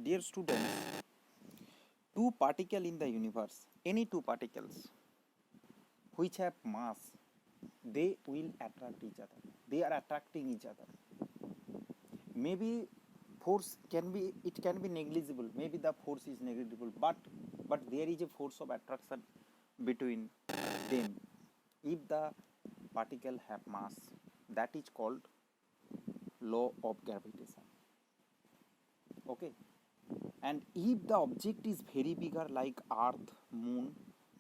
Dear students, two particles in the universe, any two particles which have mass, they will attract each other. They are attracting each other. Maybe force can be, it can be negligible. Maybe the force is negligible, but there is a force of attraction between them. If the particle have mass, that is called law of gravitation. Okay. And if the object is very bigger like earth, moon,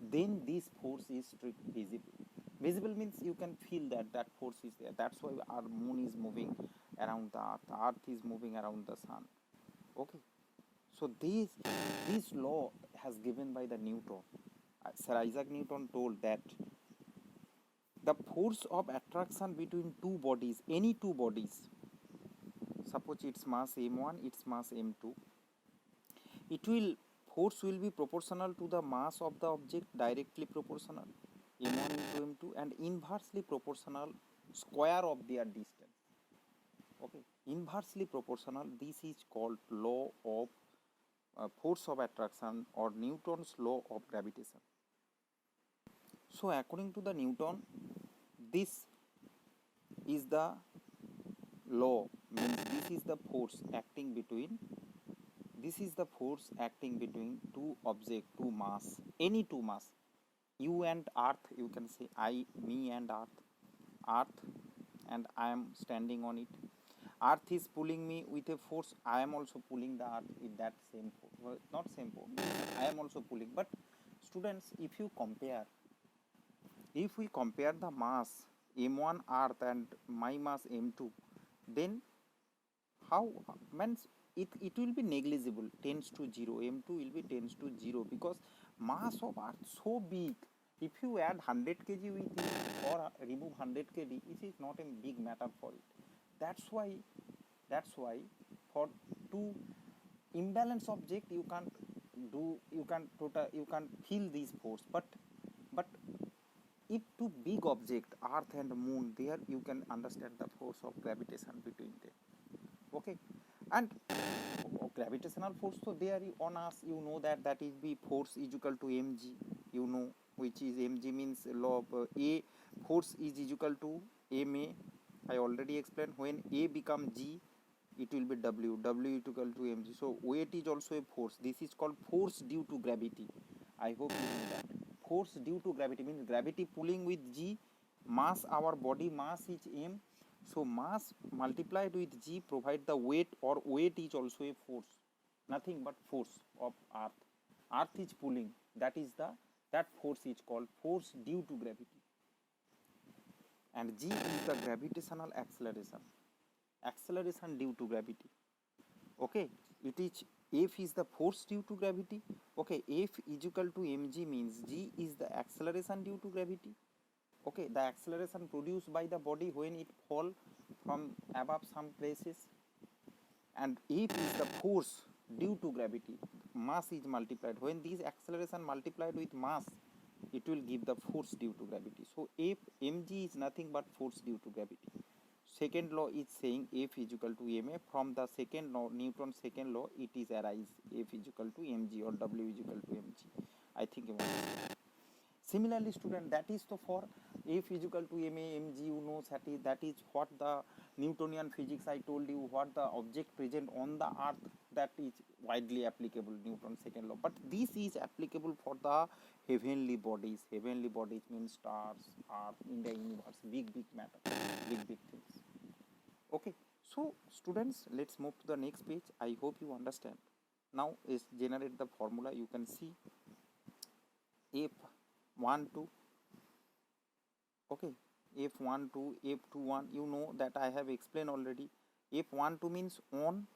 then this force is visible. Visible means you can feel that force is there. That's why our moon is moving around the earth is moving around the sun. Okay. So this law has given by the Newton. Sir Isaac Newton told that the force of attraction between two bodies, any two bodies, suppose its mass m1, its mass m2, it will force will be proportional to the mass of the object, directly proportional m1 into m2, and inversely proportional square of their distance. Okay, inversely proportional. This is called law of force of attraction or Newton's law of gravitation. So according to the Newton, this is the law, means this is the force acting between, this is the force acting between two object, two mass, any two mass, you and earth, you can say me and earth, and I am standing on it. Earth is pulling me with a force, I am also pulling the earth with that same force. Well, not same force, I am also pulling. But students, if we compare the mass m1 earth and my mass m2, then how means it will be negligible, tends to 0, m2 will be tends to 0, because mass of earth so big. If you add 100 kg with it or remove 100 kg, it is not a big matter for it. That's why for two imbalance object you can't feel this force. But if two big object, earth and moon, there you can understand the force of gravitation between them. Okay. And gravitational force, so there on us, you know that is the force is equal to mg, you know, which is mg means law of a force is equal to ma. I already explained, when a become g, it will be w is equal to mg. So weight is also a force. This is called force due to gravity. I hope you know that. Force due to gravity means gravity pulling with g, mass, our body mass is m, so mass multiplied with g provide the weight, or weight is also a force, nothing but force of earth. Earth is pulling, that force is called force due to gravity. And g is the gravitational acceleration due to gravity. Okay, it is F is the force due to gravity. Okay, F is equal to mg means g is the acceleration due to gravity. Okay, the acceleration produced by the body when it fall from above some places. And F is the force due to gravity. Mass is multiplied. When this acceleration multiplied with mass, it will give the force due to gravity. So F mg is nothing but force due to gravity. Second law is saying F is equal to ma. From the second law, Newton's second law, it is arise F is equal to mg or W is equal to mg. I think you understand. Similarly, student, that is so for F is equal to ma mg, you know that is what the Newtonian physics I told you, what the object present on the earth, that is widely applicable, Newton's second law. But this is applicable for the heavenly bodies. Heavenly bodies means stars, earth, in the universe, big matter, big things. Okay, so students, let's move to the next page. I hope you understand. Now is generate the formula. You can see F12, okay, F12, F21, you know that I have explained already. F12 means on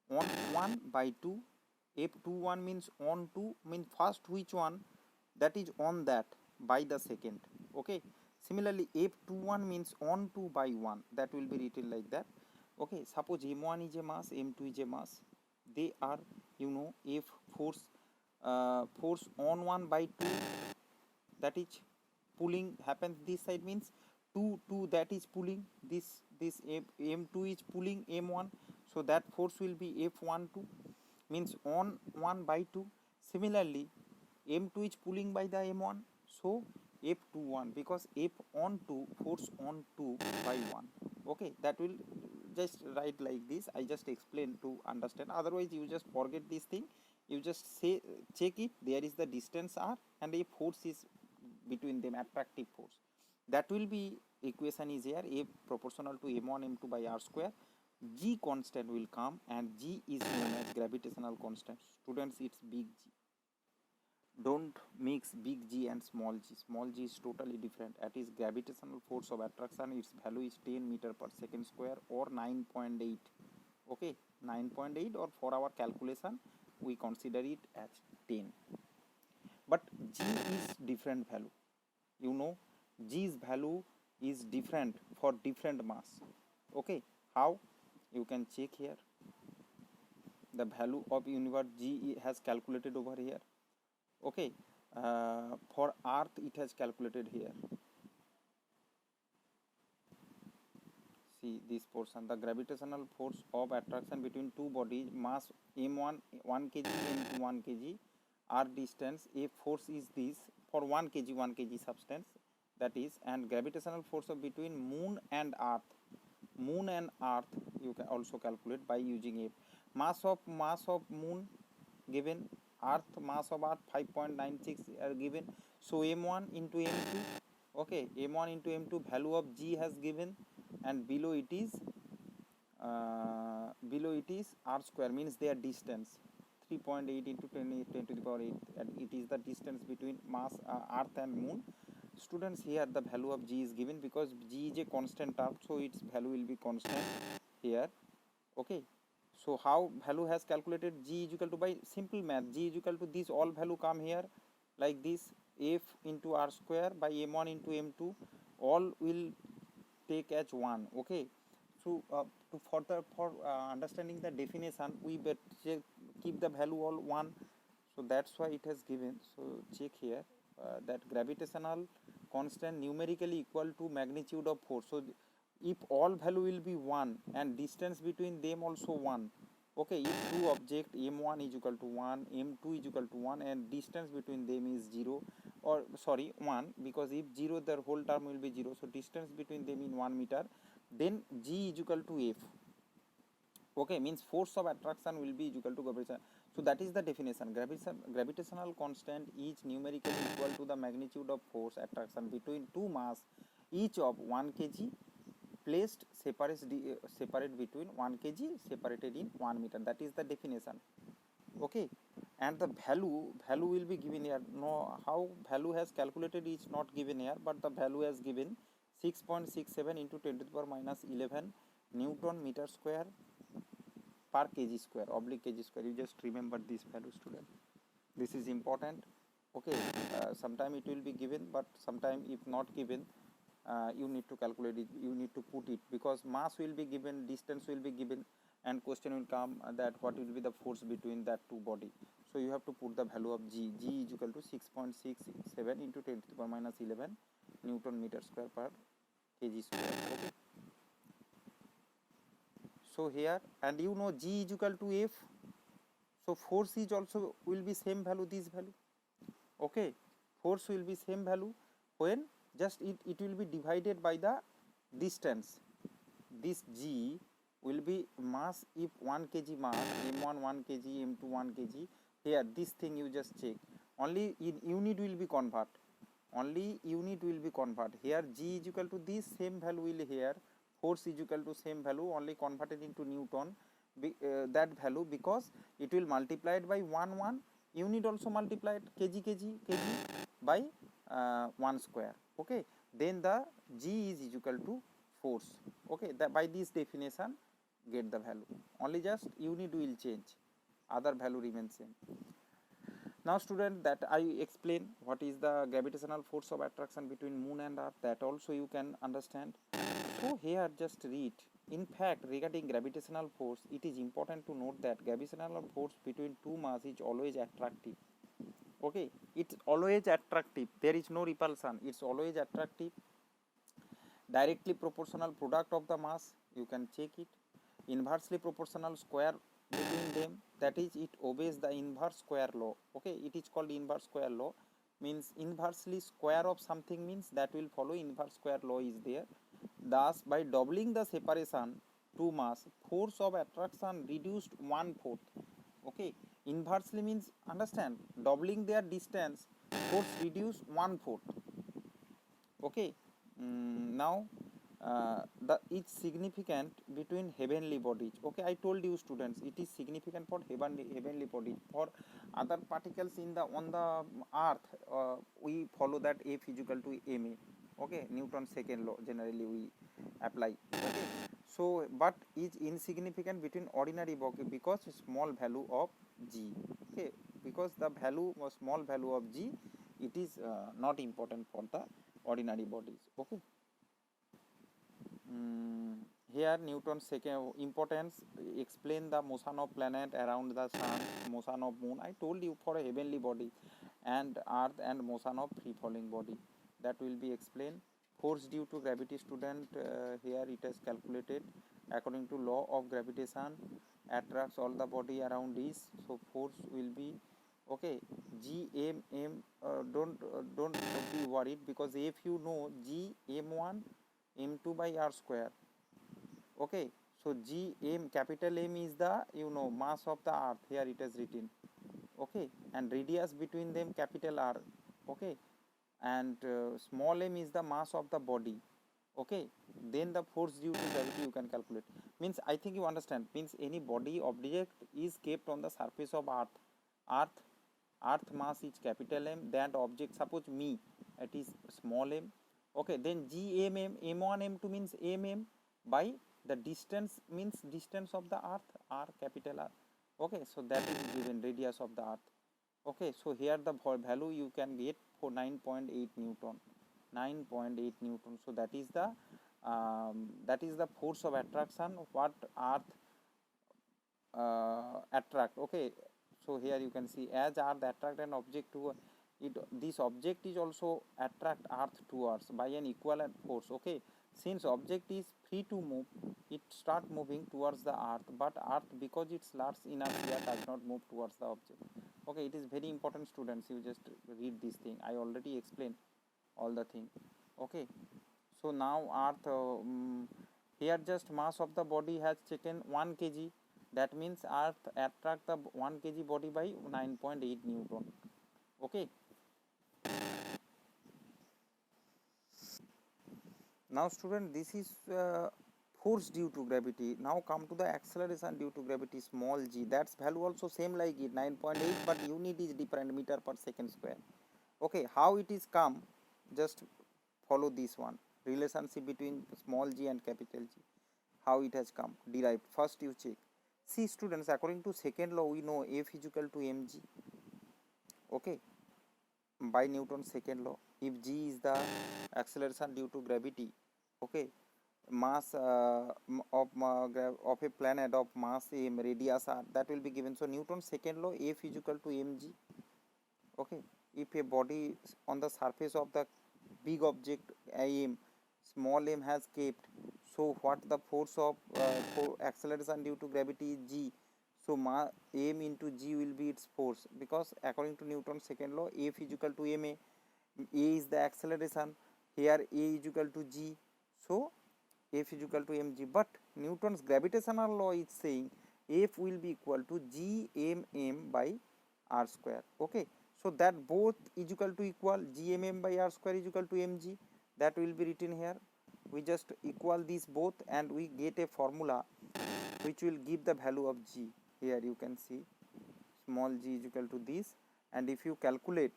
1 by 2, F21 means on 2 means first which one, that is on that by the second. Okay, similarly F21 means on 2 by 1, that will be written like that. Okay, suppose m1 is a mass, m2 is a mass, they are, you know, F force on 1 by 2, that is pulling happens this side, means 2 that is pulling this m2 is pulling m1, so that force will be F12. means on 1 by 2. Similarly, m2 is pulling by the m1, so f21, because f on 2 force on 2 by 1. Okay, that will just write like this. I just explain to understand, otherwise you just forget this thing. You just say, check if there is the distance r and a force is between them, attractive force. That will be equation is here, a proportional to m1 m2 by r square. G constant will come, and G is known as gravitational constant. Students, it's big G. Don't mix big G and small g. Small g is totally different. That is gravitational force of attraction. Its value is 10 meter per second square, or 9.8. Okay, 9.8, or for our calculation we consider it as 10. But G is different value. You know, G's value is different for different mass. Okay, how? You can check here. The value of universe G has calculated over here. Okay, for Earth it has calculated here. See this portion, the gravitational force of attraction between two bodies, mass m1 1 kg, m2 1 kg, r distance, a force is this for 1 kg substance, that is, and gravitational force of between moon and earth. Moon and earth you can also calculate by using F. Mass of moon given, earth mass of earth 5.96 are given. So m1 into m2, okay, m1 into m2, value of G has given, and below it is r square, means their distance 3.8 into 10 to the power 8, and it is the distance between mass earth and moon. Students, here the value of G is given because G is a constant term, so its value will be constant here. Okay, so how value has calculated? G is equal to, by simple math, G is equal to this, all value come here like this, F into r square by m1 into m2, all will take as 1. Okay, so for understanding the definition, we better keep the value all 1, so that's why it has given. So check here, that gravitational constant numerically equal to magnitude of force. So if all value will be 1 and distance between them also 1, okay, if two object m1 is equal to 1, m2 is equal to 1, and distance between them is 0, or sorry 1, because if 0 the whole term will be 0, so distance between them in 1 meter, then G is equal to F. Okay, means force of attraction will be equal to gravitation. So that is the definition. Gravitational constant is numerically equal to the magnitude of force attraction between two mass, each of 1 kg, placed separate between 1 kg, separated in 1 meter. That is the definition. Okay, and the value will be given here. No, how value has calculated is not given here, but the value has given 6.67 into 10 to the power minus 11 Newton meter square per kg square, oblique kg square. You just remember this value, student. This is important. Okay, sometime it will be given, but sometime if not given, you need to calculate it, you need to put it, because mass will be given, distance will be given, and question will come that what will be the force between that two body. So you have to put the value of G. G is equal to 6.67 into 10 to the power minus 11 Newton meter square per kg square. Okay, so here, and you know G is equal to F, so force is also will be same value, this value. Okay, force will be same value when just it will be divided by the distance. This G will be mass, if 1 kg mass, m1 1 kg, m2 1 kg, here this thing you just check, only in unit will be convert, only unit will be convert. Here G is equal to this same value will here, force is equal to same value, only converted into Newton, that value, because it will multiplied by 1 unit also multiplied kg by 1 square. Okay, then the G is equal to force. Okay, that by this definition get the value, only just unit will change, other value remains same. Now student, that I explain what is the gravitational force of attraction between moon and earth, that also you can understand. So here just read. In fact, regarding gravitational force, it is important to note that gravitational force between two mass is always attractive. Okay, it's always attractive, there is no repulsion, it's always attractive, directly proportional product of the mass, you can check it, inversely proportional square between them, that is it obeys the inverse square law. Okay, it is called inverse square law, means inversely square of something means that will follow inverse square law is there. Thus by doubling the separation to mass, force of attraction reduced 1/4. Okay, inversely means understand, doubling their distance, force reduce 1/4. Okay, now the it's significant between heavenly bodies. Okay, I told you students it is significant for heavenly bodies. For other particles in the on the earth, we follow that F is equal to ma. Okay, Newton's second law generally we apply. Okay, so but is insignificant between ordinary body because small value of g. Okay, because the value small value of g, it is not important for the ordinary bodies. Okay, here Newton's second importance, explain the motion of planet around the sun, motion of moon. I told you for a heavenly body and earth and motion of free falling body, that will be explained. Force due to gravity, student, here it is calculated according to law of gravitation, attracts all the body around this, so force will be okay. G m m, don't be worried, because if you know G m1 m2 by r square. Okay, so G m, capital M is the mass of the earth, here it is written. Okay, and radius between them capital R. Okay, and small m is the mass of the body. Okay, then the force due to gravity you can calculate. Means I think you understand, means any body object is kept on the surface of earth mass is capital M, that object, suppose me, it is small m. Okay, then G m m, m1 m2 means mm by the distance, means distance of the earth, r capital R. Okay, so that is given radius of the earth. Okay, so here the value you can get for 9.8 Newton, 9.8 Newton. So that is the force of attraction, what earth attract. Okay, so here you can see, as earth attract an object to it, this object is also attract earth towards by an equivalent force. Okay, since object is free to move, it start moving towards the earth, but earth, because it's large inertia, does not move towards the object. Okay, it is very important, students, you just read this thing, I already explained all the thing. Okay, so now earth, here just mass of the body has taken 1 kg, that means earth attract the 1 kg body by 9.8 Newton. Okay, now student, this is force due to gravity. Now come to the acceleration due to gravity, small g, that's value also same like it, 9.8, but unit is different, meter per second square. Okay, how it is come, just follow this one, relationship between small g and capital G, how it has come derived. First you check, see students, according to second law we know F is equal to mg. Okay, by Newton's second law, if g is the acceleration due to gravity, okay, mass of a planet of mass m, radius r, that will be given. So Newton's second law, F is equal to mg. Okay, if a body on the surface of the big object m, small m has kept, so what the force of for acceleration due to gravity is g, so m into g will be its force, because according to Newton's second law, F is equal to ma, a is the acceleration, here a is equal to g, so F is equal to mg. But Newton's gravitational law is saying F will be equal to g m by r square. Okay, so that both is equal to equal, g m by r square is equal to mg, that will be written here. We just equal these both and we get a formula which will give the value of g. Here you can see small g is equal to this, and if you calculate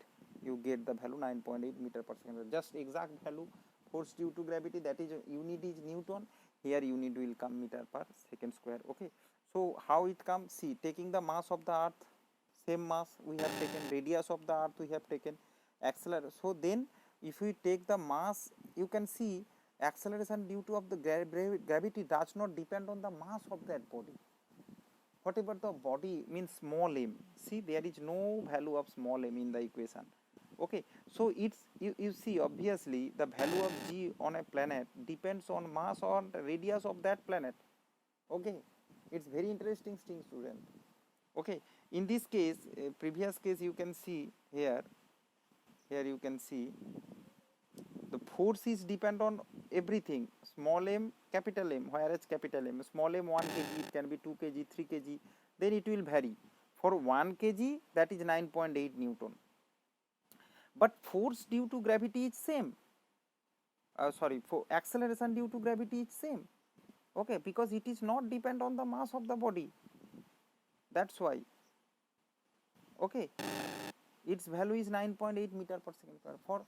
you get the value 9.8 meter per second, just exact value. Force due to gravity, that is unit is Newton, here unit will come meter per second square. Okay, so how it comes, see, taking the mass of the earth, same mass we have taken, radius of the earth we have taken, acceleration. So then if we take the mass, you can see acceleration due to of the gravity does not depend on the mass of that body. Whatever the body means small m, see there is no value of small m in the equation. Okay, so it's you see obviously the value of g on a planet depends on mass or radius of that planet. Okay, It's very interesting thing, student. Okay, in this case, previous case, you can see here you can see the force is depend on everything, small m capital M, whereas capital M, small m 1 kg, it can be 2 kg, 3 kg, then it will vary. For 1 kg, that is 9.8 Newton, but force due to gravity is same. Sorry, for acceleration due to gravity is same. Okay, because it is not depend on the mass of the body, that's why. Okay, its value is 9.8 meter per second square for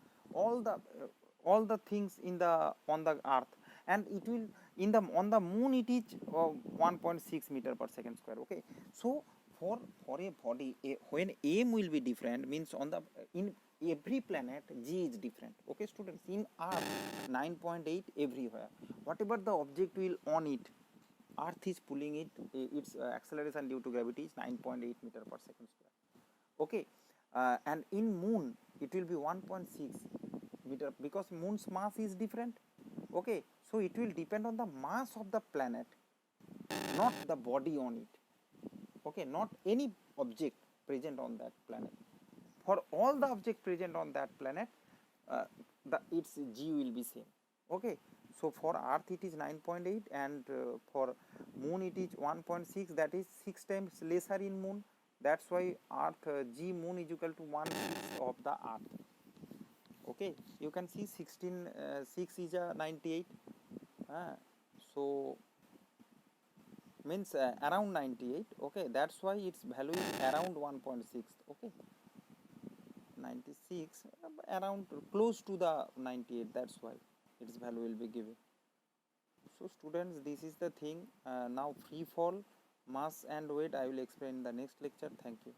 all the things in the on the earth, and it will in the on the moon it is 1.6 meter per second square. Okay, so for a body, when m will be different, means on the in every planet g is different. Okay, students, in earth 9.8 everywhere, whatever the object will on it, earth is pulling it, its acceleration due to gravity is 9.8 meter per second square. Okay, and in moon it will be 1.6 meter, because moon's mass is different. Okay, so it will depend on the mass of the planet, not the body on it. Okay, not any object present on that planet. For all the objects present on that planet, its g will be same. Okay, so for earth it is 9.8, and for moon it is 1.6, that is 6 times lesser in moon. That's why earth g moon is equal to 1/6 of the earth. Okay, you can see 16 6 is a 98, so means around 98. Okay, that's why its value is around 1.6. Okay, 96 around close to the 98, that's why its value will be given. So students, this is the thing. Now free fall, mass and weight I will explain in the next lecture. Thank you.